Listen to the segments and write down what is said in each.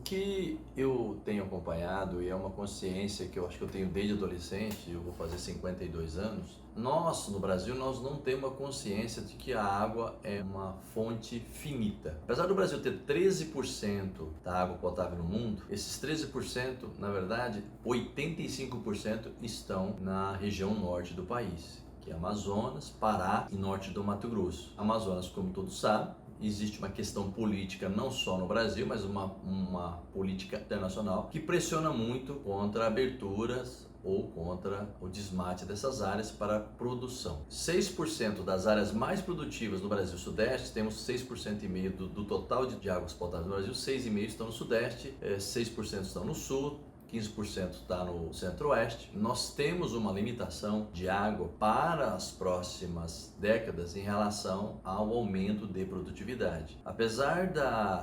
que eu tenho acompanhado, e é uma consciência que eu acho que eu tenho desde adolescente, eu vou fazer 52 anos, nós no Brasil nós não temos uma consciência de que a água é uma fonte finita. Apesar do Brasil ter 13% da água potável no mundo, esses 13%, na verdade, 85% estão na região norte do país, que é Amazonas, Pará e norte do Mato Grosso. Amazonas, como todos sabem, existe uma questão política não só no Brasil, mas uma política internacional que pressiona muito contra aberturas ou contra o desmate dessas áreas para produção. 6% das áreas mais produtivas do Brasil Sudeste, temos 6,5% do total de águas potáveis no Brasil, 6,5% estão no Sudeste, 6% estão no Sul, 15% está no Centro-Oeste. Nós temos uma limitação de água para as próximas décadas em relação ao aumento de produtividade. Apesar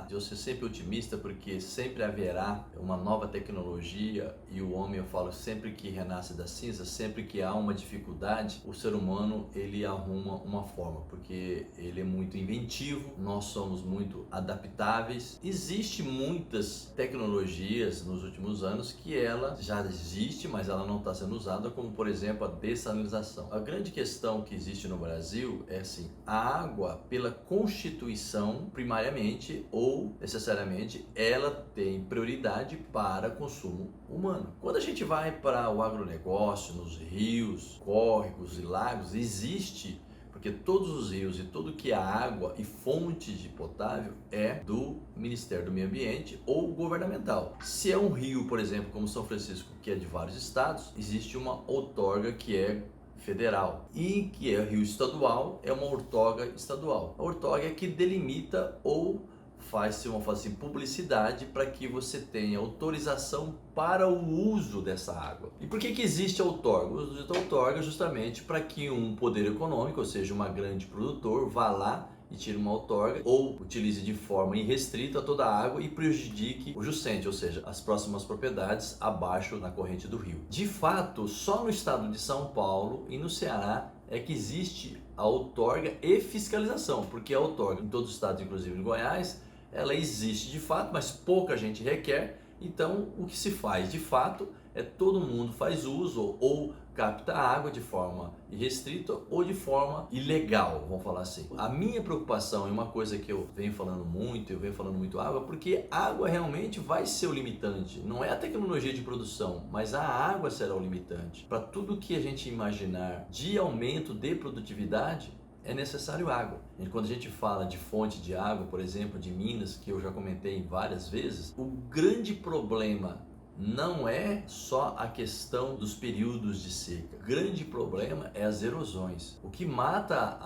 de eu ser sempre otimista, porque sempre haverá uma nova tecnologia e o homem, eu falo, sempre que renasce das cinzas, sempre que há uma dificuldade, o ser humano ele arruma uma forma, porque ele é muito inventivo, nós somos muito adaptáveis. Existem muitas tecnologias nos últimos anos que ela já existe, mas ela não está sendo usada, como por exemplo a dessalinização. A grande questão que existe no Brasil é assim: a água, pela Constituição, primariamente ou necessariamente, ela tem prioridade para consumo humano. Quando a gente vai para o agronegócio, nos rios, córregos e lagos, existe, porque todos os rios e tudo que é água e fonte de potável é do Ministério do Meio Ambiente ou governamental. Se é um rio, por exemplo, como São Francisco, que é de vários estados, existe uma outorga que é federal, e que é rio estadual, é uma outorga estadual. A outorga é que delimita ou faz-se uma publicidade para que você tenha autorização para o uso dessa água. E por que existe a outorga? O uso da outorga é justamente para que um poder econômico, ou seja, uma grande produtor, vá lá e tire uma outorga ou utilize de forma irrestrita toda a água e prejudique o juscente, ou seja, as próximas propriedades abaixo na corrente do rio. De fato, só no estado de São Paulo e no Ceará é que existe a outorga e fiscalização, porque a outorga em todos os estados, inclusive em Goiás, ela existe de fato, mas pouca gente requer. Então o que se faz de fato é todo mundo faz uso ou capta água de forma irrestrita ou de forma ilegal, vamos falar assim. A minha preocupação é uma coisa que eu venho falando muito água, porque água realmente vai ser o limitante. Não é a tecnologia de produção, mas a água será o limitante. Para tudo que a gente imaginar de aumento de produtividade, é necessário água. E quando a gente fala de fonte de água, por exemplo, de Minas, que eu já comentei várias vezes, o grande problema não é só a questão dos períodos de seca. O grande problema é as erosões. O que mata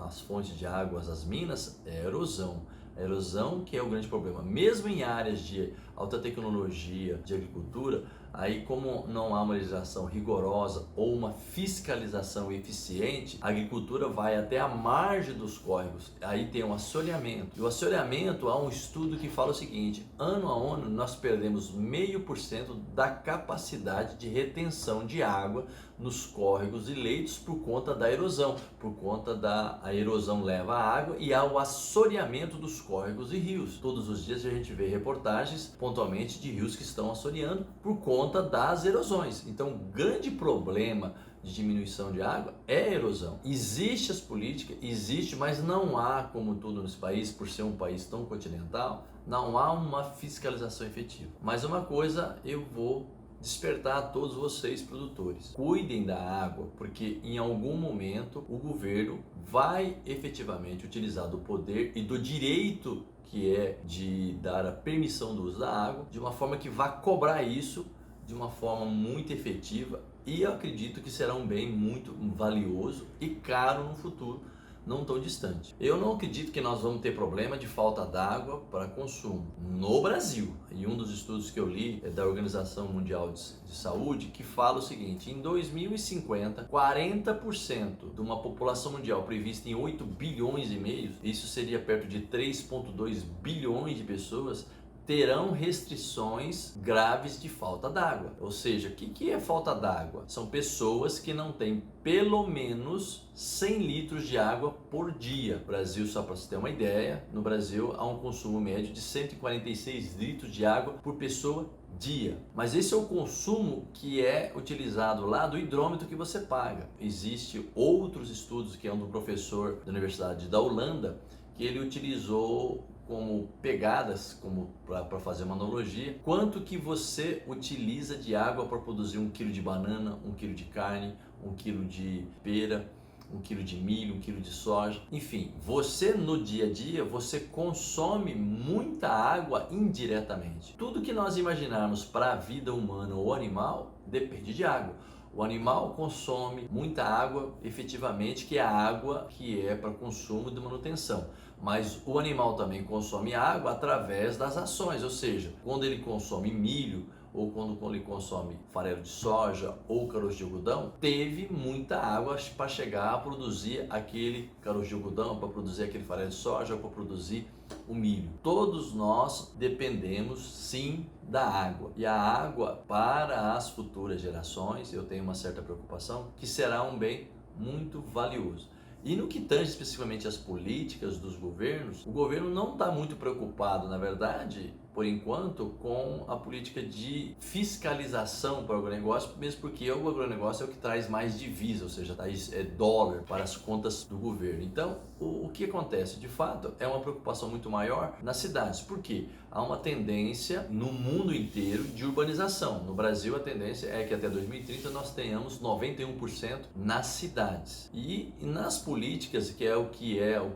as fontes de águas, as minas, é a erosão. A erosão que é o grande problema. Mesmo em áreas de alta tecnologia, de agricultura, aí como não há uma legislação rigorosa ou uma fiscalização eficiente, a agricultura vai até a margem dos córregos. Aí tem um assoreamento. E o assoreamento, há um estudo que fala o seguinte: ano a ano nós perdemos 0,5% da capacidade de retenção de água nos córregos e leitos por conta da erosão. Por conta da erosão leva a água e há o assoreamento dos córregos e rios. Todos os dias a gente vê reportagens pontualmente de rios que estão assoreando por conta das erosões. Então, o grande problema de diminuição de água é a erosão. Existe as políticas, existe, mas não há, como tudo nesse país, por ser um país tão continental, não há uma fiscalização efetiva. Mas uma coisa eu vou despertar a todos vocês produtores: cuidem da água, porque em algum momento o governo vai efetivamente utilizar do poder e do direito que é de dar a permissão do uso da água, de uma forma que vá cobrar isso de uma forma muito efetiva, e eu acredito que será um bem muito valioso e caro no futuro, não tão distante. Eu não acredito que nós vamos ter problema de falta d'água para consumo no Brasil. E um dos estudos que eu li é da Organização Mundial de Saúde, que fala o seguinte: em 2050, 40% de uma população mundial prevista em 8 bilhões e meio, isso seria perto de 3,2 bilhões de pessoas, terão restrições graves de falta d'água. Ou seja, o que é falta d'água? São pessoas que não têm pelo menos 100 litros de água por dia. Brasil, só para você ter uma ideia, no Brasil há um consumo médio de 146 litros de água por pessoa dia. Mas esse é o consumo que é utilizado lá do hidrômetro que você paga. Existem outros estudos, que é um do professor da Universidade da Holanda, que ele utilizou como pegadas, como para fazer uma analogia, quanto que você utiliza de água para produzir 1 quilo de banana, 1 quilo de carne, 1 quilo de pera, 1 quilo de milho, 1 quilo de soja. Enfim, você no dia a dia, você consome muita água indiretamente. Tudo que nós imaginarmos para a vida humana ou animal depende de água. O animal consome muita água, efetivamente, que é a água que é para consumo de manutenção. Mas o animal também consome água através das ações, ou seja, quando ele consome milho, ou quando ele consome farelo de soja ou caroço de algodão, teve muita água para chegar a produzir aquele caroço de algodão, para produzir aquele farelo de soja, para produzir o milho. Todos nós dependemos sim da água. E a água, para as futuras gerações, eu tenho uma certa preocupação, que será um bem muito valioso. E no que tange especificamente as políticas dos governos, o governo não está muito preocupado, na verdade, por enquanto, com a política de fiscalização para o agronegócio, mesmo porque o agronegócio é o que traz mais divisa, ou seja, traz dólar para as contas do governo. Então, o que acontece? De fato, é uma preocupação muito maior nas cidades. Por quê? Há uma tendência no mundo inteiro de urbanização. No Brasil, a tendência é que até 2030 nós tenhamos 91% nas cidades. E nas políticas, que é o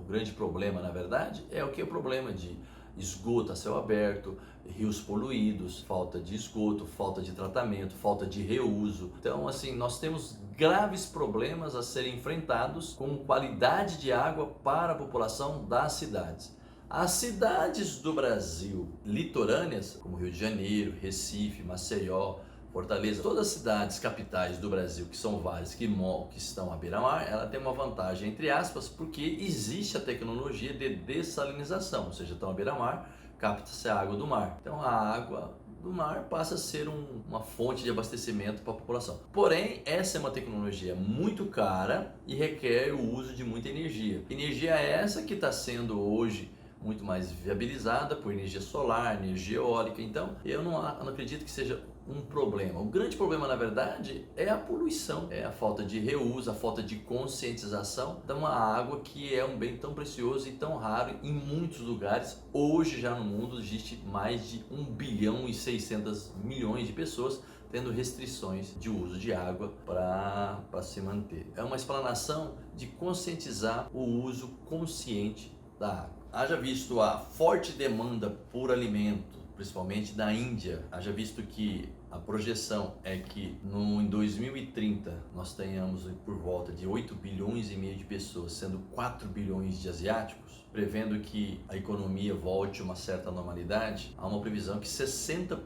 grande problema, na verdade, é o problema de esgoto a céu aberto, rios poluídos, falta de esgoto, falta de tratamento, falta de reuso. Então, assim, nós temos graves problemas a serem enfrentados com qualidade de água para a população das cidades. As cidades do Brasil litorâneas, como Rio de Janeiro, Recife, Maceió, Fortaleza, todas as cidades capitais do Brasil, que são várias, que estão à beira-mar, ela tem uma vantagem, entre aspas, porque existe a tecnologia de dessalinização, ou seja, estão à beira-mar, capta-se a água do mar. Então a água do mar passa a ser uma fonte de abastecimento para a população. Porém, essa é uma tecnologia muito cara e requer o uso de muita energia. Energia essa que está sendo hoje muito mais viabilizada por energia solar, energia eólica. Então, eu não acredito que seja um problema. O grande problema, na verdade, é a poluição, é a falta de reuso, a falta de conscientização de uma água que é um bem tão precioso e tão raro em muitos lugares. Hoje, já no mundo, existe mais de 1 bilhão e 600 milhões de pessoas tendo restrições de uso de água para se manter. É uma explanação de conscientizar o uso consciente da água. Haja visto a forte demanda por alimento, principalmente da Índia, haja visto que a projeção é que em 2030 nós tenhamos por volta de 8 bilhões e meio de pessoas, sendo 4 bilhões de asiáticos, prevendo que a economia volte a uma certa normalidade. Há uma previsão que 60%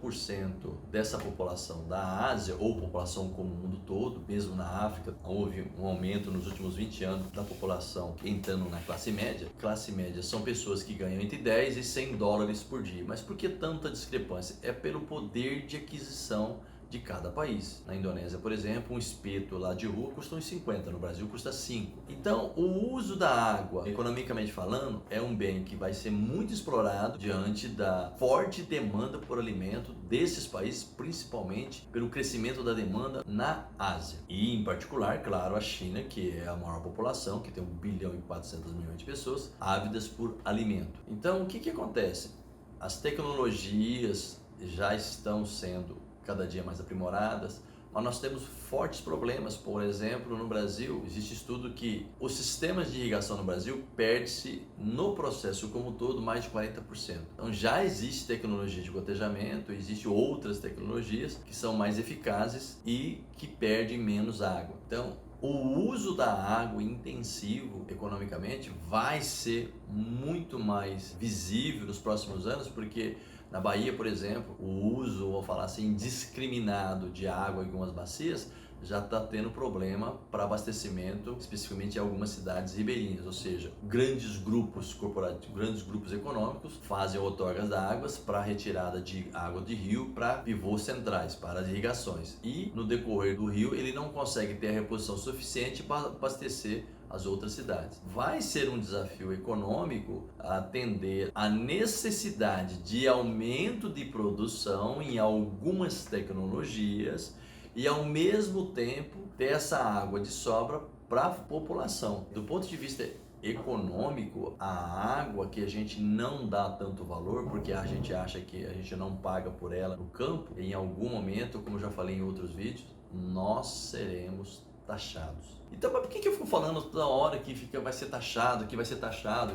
dessa população da Ásia, ou população como o mundo todo, mesmo na África, houve um aumento nos últimos 20 anos da população entrando na classe média. Classe média são pessoas que ganham entre 10 e 100 dólares por dia. Mas por que tanta discrepância? É pelo poder de aquisição de cada país. Na Indonésia, por exemplo, um espeto lá de rua custa uns 50, no Brasil custa 5. Então, o uso da água, economicamente falando, é um bem que vai ser muito explorado diante da forte demanda por alimento desses países, principalmente pelo crescimento da demanda na Ásia. E, em particular, claro, a China, que é a maior população, que tem 1 bilhão e 400 milhões de pessoas ávidas por alimento. Então, o que acontece? As tecnologias já estão sendo cada dia mais aprimoradas, mas nós temos fortes problemas. Por exemplo, no Brasil, existe estudo que os sistemas de irrigação no Brasil perde-se no processo como um todo mais de 40%. Então já existe tecnologia de gotejamento, existem outras tecnologias que são mais eficazes e que perdem menos água. Então, o uso da água intensivo economicamente vai ser muito mais visível nos próximos anos, porque na Bahia, por exemplo, o uso, vou falar assim, indiscriminado de água em algumas bacias já está tendo problema para abastecimento, especificamente em algumas cidades ribeirinhas, ou seja, grandes grupos corporativos, grandes grupos econômicos fazem outorgas de águas para retirada de água de rio para pivôs centrais, para as irrigações. E no decorrer do rio ele não consegue ter a reposição suficiente para abastecer as outras cidades. Vai ser um desafio econômico atender à necessidade de aumento de produção em algumas tecnologias e ao mesmo tempo ter essa água de sobra para a população. Do ponto de vista econômico, a água que a gente não dá tanto valor, porque a gente acha que a gente não paga por ela no campo, em algum momento, como já falei em outros vídeos, nós seremos taxados. Então, mas por que eu fico falando toda hora que vai ser taxado,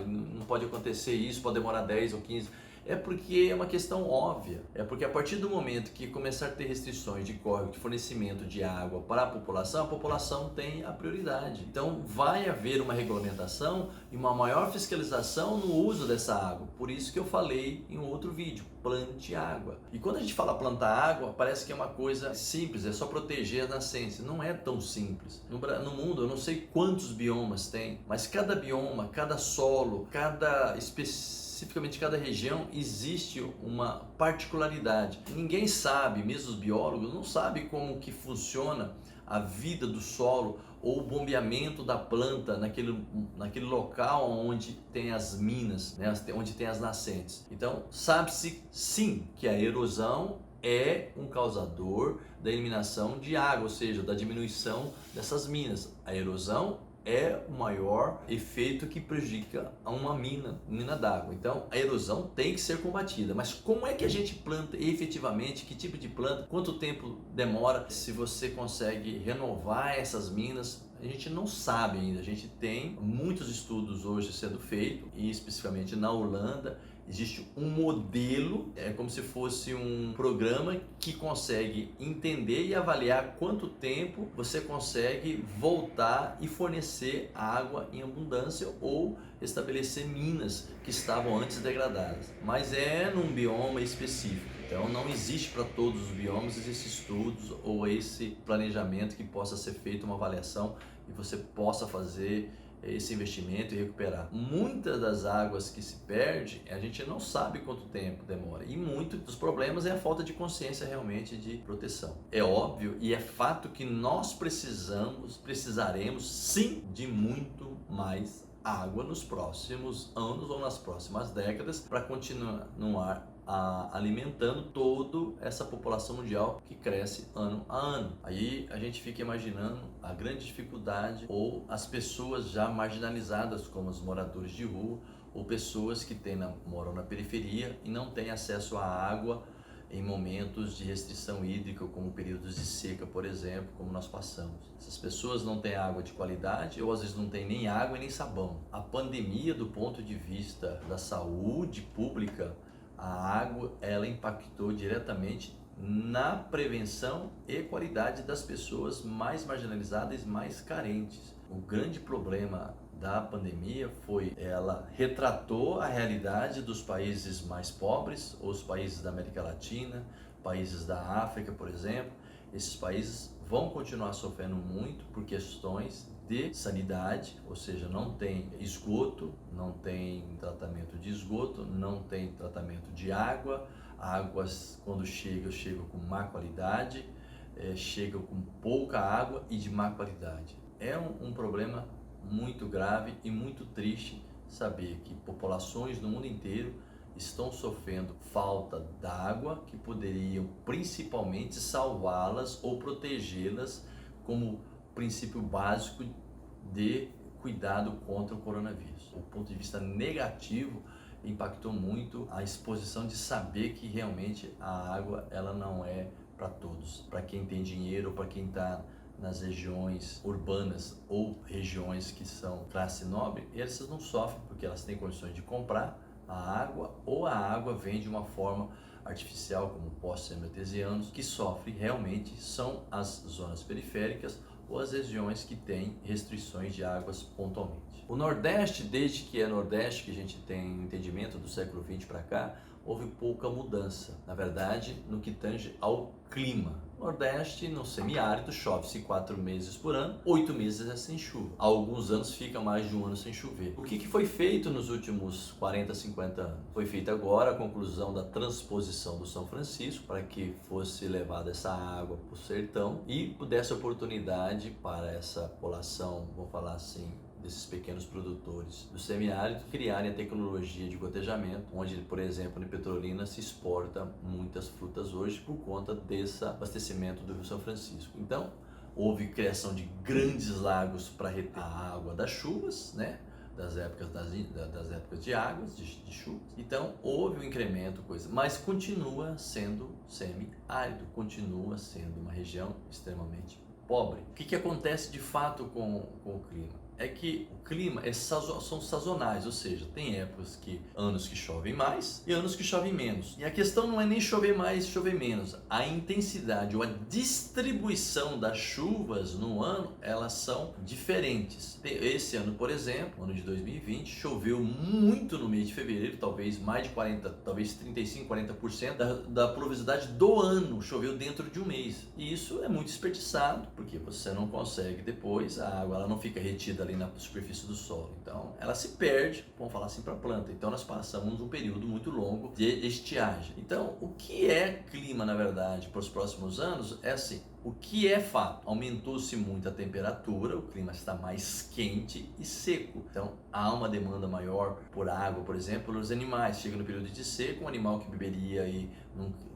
não pode acontecer isso, pode demorar 10 ou 15? É porque é uma questão óbvia. É porque a partir do momento que começar a ter restrições de córrego, de fornecimento de água para a população tem a prioridade. Então vai haver uma regulamentação e uma maior fiscalização no uso dessa água. Por isso que eu falei em um outro vídeo, plante água. E quando a gente fala plantar água, parece que é uma coisa simples, é só proteger as nascentes. Não é tão simples. No mundo, eu não sei quantos biomas tem, mas cada bioma, cada solo, especificamente cada região, existe uma particularidade. Ninguém sabe, mesmo os biólogos, não sabem como que funciona a vida do solo ou o bombeamento da planta naquele local onde tem as minas, né, onde tem as nascentes. Então, sabe-se sim que a erosão é um causador da eliminação de água, ou seja, da diminuição dessas minas. A erosão é o maior efeito que prejudica a uma mina d'água. Então, a erosão tem que ser combatida. Mas como é que a gente planta efetivamente? Que tipo de planta? Quanto tempo demora? Se você consegue renovar essas minas? A gente não sabe ainda. A gente tem muitos estudos hoje sendo feitos, e especificamente na Holanda, existe um modelo, é como se fosse um programa que consegue entender e avaliar quanto tempo você consegue voltar e fornecer água em abundância ou estabelecer minas que estavam antes degradadas. Mas é num bioma específico. Então não existe para todos os biomas esses estudos ou esse planejamento que possa ser feito uma avaliação e você possa fazer esse investimento e recuperar. Muitas das águas que se perde, a gente não sabe quanto tempo demora. E muito dos problemas é a falta de consciência realmente de proteção. É óbvio e é fato que nós precisaremos sim de muito mais água nos próximos anos ou nas próximas décadas para continuar alimentando toda essa população mundial que cresce ano a ano. Aí a gente fica imaginando a grande dificuldade ou as pessoas já marginalizadas, como os moradores de rua ou pessoas que moram na periferia e não têm acesso à água em momentos de restrição hídrica, como períodos de seca, por exemplo, como nós passamos. Essas pessoas não têm água de qualidade ou às vezes não têm nem água e nem sabão. A pandemia, do ponto de vista da saúde pública, a água, ela impactou diretamente na prevenção e qualidade das pessoas mais marginalizadas e mais carentes. O grande problema da pandemia foi, ela retratou a realidade dos países mais pobres, os países da América Latina, países da África, por exemplo. Esses países vão continuar sofrendo muito por questões de sanidade, ou seja, não tem esgoto, não tem tratamento de esgoto, não tem tratamento de água, águas quando chegam com má qualidade, chegam com pouca água e de má qualidade. É um problema muito grave e muito triste saber que populações no mundo inteiro estão sofrendo falta d'água que poderiam principalmente salvá-las ou protegê-las como princípio básico de cuidado contra o coronavírus. Do ponto de vista negativo, impactou muito a exposição de saber que realmente a água ela não é para todos, para quem tem dinheiro, para quem está nas regiões urbanas ou regiões que são classe nobre, essas não sofrem porque elas têm condições de comprar a água ou a água vem de uma forma artificial, como poços semi-artesianos. Que sofrem realmente são as zonas periféricas ou as regiões que têm restrições de águas pontualmente. O Nordeste, desde que é Nordeste, que a gente tem entendimento do século XX para cá, houve pouca mudança, na verdade, no que tange ao clima. Nordeste, no semiárido, chove-se 4 meses por ano, 8 meses é sem chuva. Há alguns anos fica mais de um ano sem chover. O que foi feito nos últimos 40, 50 anos? Foi feita agora a conclusão da transposição do São Francisco para que fosse levada essa água para o sertão e pudesse oportunidade para essa população, vamos falar assim, desses pequenos produtores do semiárido criarem a tecnologia de gotejamento, onde, por exemplo, em Petrolina se exporta muitas frutas hoje por conta desse abastecimento do Rio São Francisco. Então, houve criação de grandes lagos para reter a água das chuvas, né? Das épocas de águas, de chuva. Então, houve um incremento, mas continua sendo semiárido, continua sendo uma região extremamente pobre. O que acontece de fato com o clima? É que o clima são sazonais, ou seja, tem épocas anos que chovem mais e anos que chovem menos. E a questão não é nem chover mais, chover menos. A intensidade ou a distribuição das chuvas no ano, elas são diferentes. Esse ano, por exemplo, ano de 2020, choveu muito no mês de fevereiro, talvez mais de 40, talvez 35, 40% da pluviosidade do ano choveu dentro de um mês. E isso é muito desperdiçado, porque você não consegue depois, a água ela não fica retida ali na superfície do solo, então ela se perde, vamos falar assim, para a planta. Então nós passamos um período muito longo de estiagem. Então o que é clima, na verdade, para os próximos anos é assim: o que é fato? Aumentou-se muito a temperatura, o clima está mais quente e seco. Então há uma demanda maior por água, por exemplo, nos animais. Chega no período de seco, um animal que beberia aí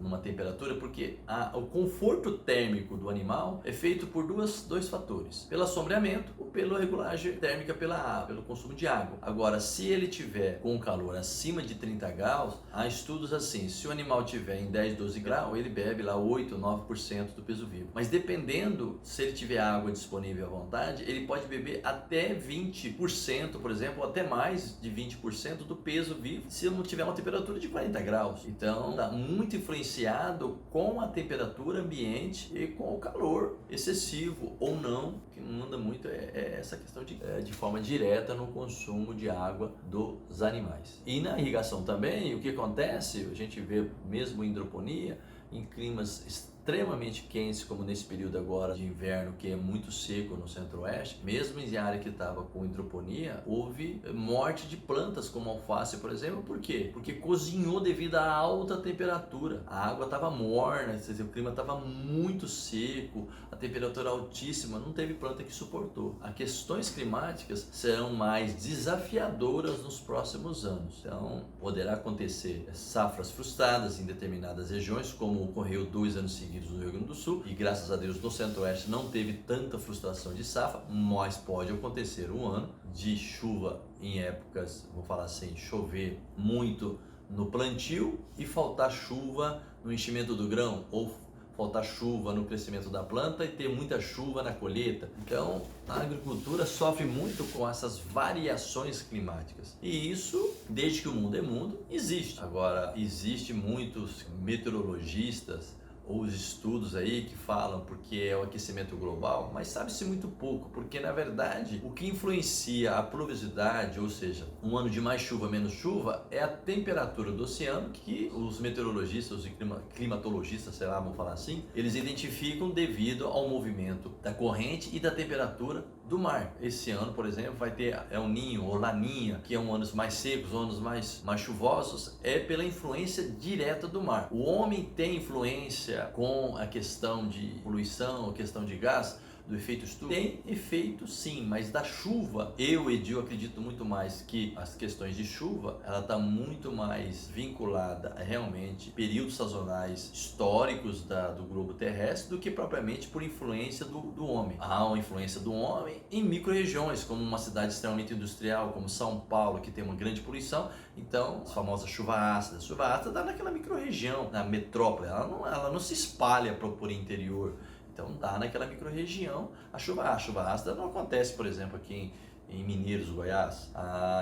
numa temperatura, porque o conforto térmico do animal é feito por dois fatores: pelo assombreamento ou pela regulagem térmica pelo consumo de água. Agora, se ele tiver com calor acima de 30 graus, há estudos assim: se o animal tiver em 10, 12 graus, ele bebe lá 8, 9% do peso vivo. Mas dependendo, se ele tiver água disponível à vontade, ele pode beber até 20%, por exemplo, ou até mais de 20% do peso vivo, se ele não tiver uma temperatura de 40 graus. Então, está muito influenciado com a temperatura ambiente e com o calor excessivo ou não, que não manda muito é essa questão de forma direta no consumo de água dos animais. E na irrigação também, o que acontece, a gente vê mesmo em hidroponia, em climas extremamente quentes, como nesse período agora de inverno, que é muito seco no centro-oeste, mesmo em área que estava com hidroponia, houve morte de plantas como alface, por exemplo. Por quê? Porque cozinhou devido à alta temperatura. A água estava morna, o clima estava muito seco, a temperatura altíssima, não teve planta que suportou. As questões climáticas serão mais desafiadoras nos próximos anos. Então, poderá acontecer safras frustradas em determinadas regiões, como ocorreu 2 anos seguidos no Rio Grande do Sul, e graças a Deus no centro-oeste não teve tanta frustração de safra, mas pode acontecer um ano de chuva em épocas, vou falar assim, chover muito no plantio e faltar chuva no enchimento do grão, ou faltar chuva no crescimento da planta e ter muita chuva na colheita. Então a agricultura sofre muito com essas variações climáticas, e isso, desde que o mundo é mundo, existe. Agora, existe muitos meteorologistas ou os estudos aí que falam porque é o aquecimento global, mas sabe-se muito pouco, porque na verdade o que influencia a pluviosidade, ou seja, um ano de mais chuva, menos chuva, é a temperatura do oceano, que os meteorologistas, os climatologistas, sei lá, vamos falar assim, eles identificam devido ao movimento da corrente e da temperatura do mar. Esse ano, por exemplo, vai ter El Niño ou Laninha, que é anos mais secos, anos mais chuvosos, é pela influência direta do mar. O homem tem influência com a questão de poluição, a questão de gás, do efeito estufa? Tem efeito sim, mas da chuva, Edil, acredito muito mais que as questões de chuva, ela está muito mais vinculada a realmente períodos sazonais históricos do globo terrestre do que propriamente por influência do homem. Há uma influência do homem em micro-regiões, como uma cidade extremamente industrial, como São Paulo, que tem uma grande poluição. Então, a famosa chuva ácida. A chuva ácida dá naquela micro-região, na metrópole, ela não se espalha para o interior. Então dá naquela micro-região a chuva ácida. Não acontece, por exemplo, aqui em Mineiros, Goiás.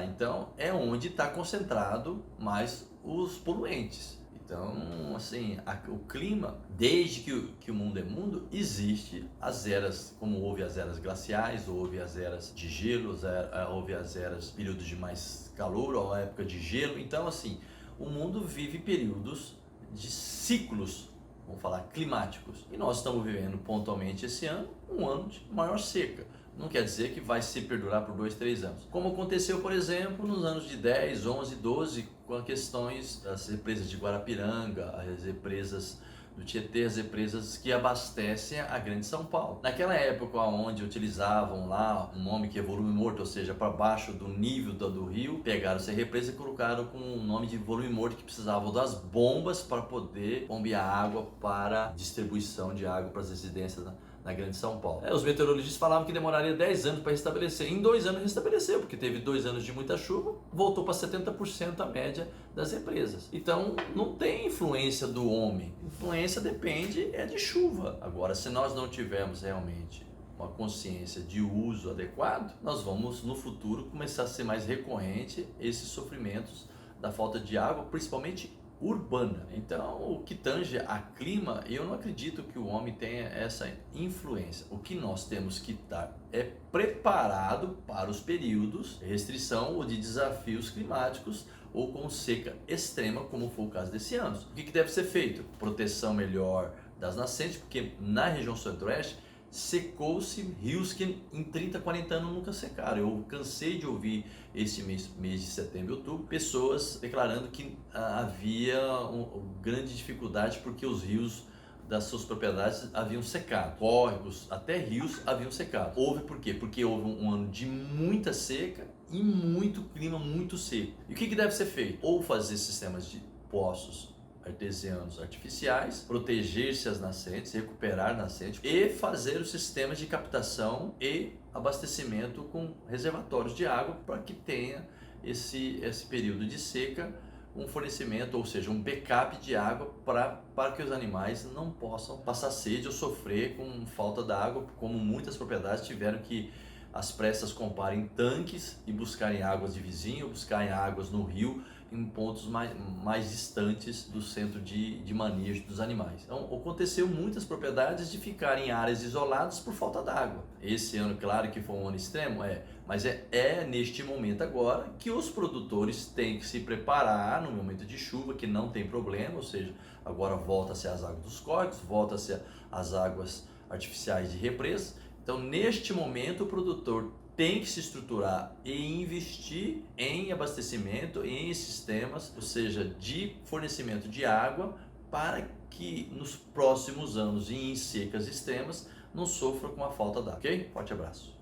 Então é onde está concentrado mais os poluentes. Então, assim, o clima, desde que o mundo é mundo, existe as eras, como houve as eras glaciais, houve as eras de gelo, houve as eras, períodos de mais calor, ou a época de gelo. Então, assim, o mundo vive períodos de ciclos, vamos falar, climáticos. E nós estamos vivendo pontualmente esse ano, um ano de maior seca. Não quer dizer que vai se perdurar por 2, 3 anos. Como aconteceu, por exemplo, nos anos de 10, 11, 12, com as questões das represas de Guarapiranga, as represas do Tietê, as represas que abastecem a Grande São Paulo. Naquela época, onde utilizavam lá um nome que é volume morto, ou seja, para baixo do nível do rio, pegaram essa represa e colocaram com o nome de volume morto, que precisavam das bombas para poder bombear água para distribuição de água para as residências na Grande São Paulo. Os meteorologistas falavam que demoraria 10 anos para restabelecer. Em 2 anos restabeleceu, porque teve 2 anos de muita chuva, voltou para 70% a média das represas. Então não tem influência do homem. Influência depende de chuva. Agora, se nós não tivermos realmente uma consciência de uso adequado, nós vamos no futuro começar a ser mais recorrente esses sofrimentos da falta de água, principalmente urbana. Então, o que tange a clima, eu não acredito que o homem tenha essa influência. O que nós temos que estar preparado para os períodos de restrição ou de desafios climáticos ou com seca extrema, como foi o caso desse ano. O que deve ser feito? Proteção melhor das nascentes, porque na região centro-oeste secou-se rios que em 30, 40 anos nunca secaram. Eu cansei de ouvir esse mês de setembro e outubro pessoas declarando que havia grande dificuldade porque os rios das suas propriedades haviam secado, córregos, até rios haviam secado. Houve por quê? Porque houve um ano de muita seca e muito clima muito seco. E o que deve ser feito? Ou fazer sistemas de poços artesianos artificiais, proteger-se as nascentes, recuperar nascentes e fazer os sistemas de captação e abastecimento com reservatórios de água para que tenha esse período de seca um fornecimento, ou seja, um backup de água para que os animais não possam passar sede ou sofrer com falta d'água, como muitas propriedades tiveram que às pressas comprarem tanques e buscarem águas de vizinho, buscarem águas no rio em pontos mais distantes do centro de manejo dos animais. Então, aconteceu muitas propriedades de ficarem em áreas isoladas por falta d'água. Esse ano, claro que foi um ano extremo, mas é neste momento agora que os produtores têm que se preparar no momento de chuva, que não tem problema, ou seja, agora volta-se às águas dos córregos, volta-se às águas artificiais de represas. Então, neste momento, o produtor tem que se estruturar e investir em abastecimento, em sistemas, ou seja, de fornecimento de água, para que nos próximos anos e em secas extremas não sofra com a falta d'água. Ok? Forte abraço.